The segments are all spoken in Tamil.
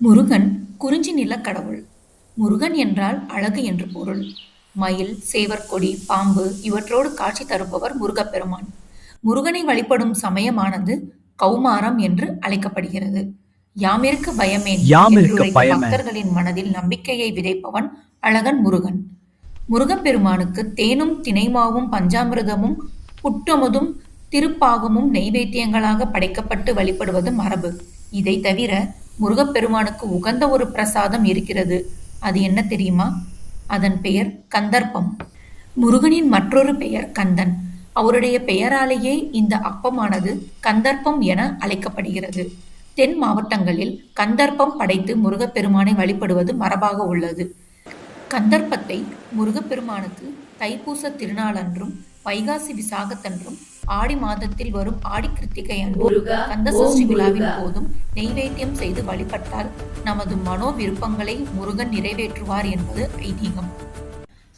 முருகன் குறிஞ்சி நிலக்கடவுள். முருகன் என்றால் அழகு என்று பொருள். மயில், சேவற்கொடி, பாம்பு இவற்றோடு காட்சி தருபவர் முருகப்பெருமான். முருகனை வழிபடும் சமயமானது கௌமாரம் என்று அழைக்கப்படுகிறது. யாமிருக்க பயமேன் என்று உரைத்த பக்தர்களின் மனதில் நம்பிக்கையை விதைப்பவன் அழகன் முருகன். முருகப்பெருமானுக்கு தேனும் தினைமாவும் பஞ்சாமிர்தமும் புட்டமுதும் திருப்பாகமும் நெய்வேத்தியங்களாக படைக்கப்பட்டு வழிபடுவது மரபு. இதை தவிர முருகப்பெருமானுக்கு உகந்த ஒரு பிரசாதம் இருக்கிறது. அது என்ன தெரியுமா? அதன் பெயர் கந்தர்ப்பம். முருகனின் மற்றொரு பெயர் கந்தன். அவருடைய பெயராலேயே இந்த அப்பமானது கந்தர்ப்பம் என அழைக்கப்படுகிறது. தென் மாவட்டங்களில் கந்தர்ப்பம் படைத்து முருகப்பெருமானை வழிபடுவது மரபாக உள்ளது. கந்தர்ப்பத்தை முருகப்பெருமானுக்கு தைப்பூச திருநாளன்றும் வைகாசி விசாகத்தன்றும் ஆடி மாதத்தில் வரும் ஆடி கிருத்திகை அன்றும் கந்தசஷ்டி விழாவின் போதும் நெய்வேத்தியம் செய்து வழிபட்டால் நமது மனோ விருப்பங்களை முருகன் நிறைவேற்றுவார் என்பது ஐதீகம்.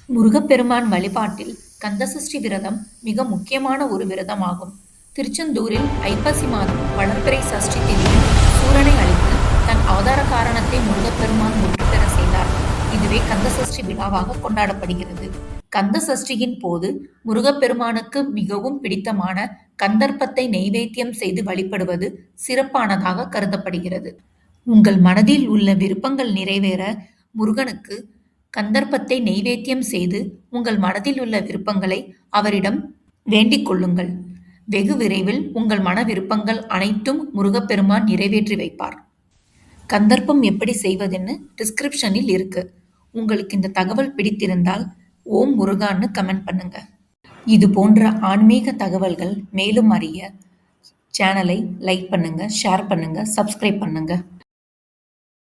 முருகப்பெருமான் வழிபாட்டில் கந்தசஷ்டி விரதம் மிக முக்கியமான ஒரு விரதமாகும். திருச்செந்தூரில் ஐப்பசி மாதம் வளர்பிறை சஷ்டி திதியில் சூரனை அழித்து தன் அவதார காரணத்தை முருகப்பெருமான் முற்று பெற செய்தார். இதுவே கந்தசஷ்டி விழாவாக கொண்டாடப்படுகிறது. கந்த சஷ்டியின் போது முருகப்பெருமானுக்கு மிகவும் பிடித்தமான கந்தர்ப்பத்தை நெய்வேத்தியம் செய்து வழிபடுவது சிறப்பானதாக கருதப்படுகிறது. உங்கள் மனதில் உள்ள விருப்பங்கள் நிறைவேற முருகனுக்கு கந்தர்ப்பத்தை நெய்வேத்தியம் செய்து உங்கள் மனதில் உள்ள விருப்பங்களை அவரிடம் வேண்டிக் கொள்ளுங்கள். வெகு விரைவில் உங்கள் மன விருப்பங்கள் அனைத்தும் முருகப்பெருமான் நிறைவேற்றி வைப்பார். கந்தர்ப்பம் எப்படி செய்வதுன்னு டிஸ்கிரிப்ஷனில் இருக்கு. உங்களுக்கு இந்த தகவல் பிடித்திருந்தால் ஓம் முருகான்னு கமெண்ட் பண்ணுங்க. இது போன்ற ஆன்மீக தகவல்கள் மேலும் அறிய சேனலை லைக் பண்ணுங்க, ஷேர் பண்ணுங்க, சப்ஸ்கிரைப் பண்ணுங்க.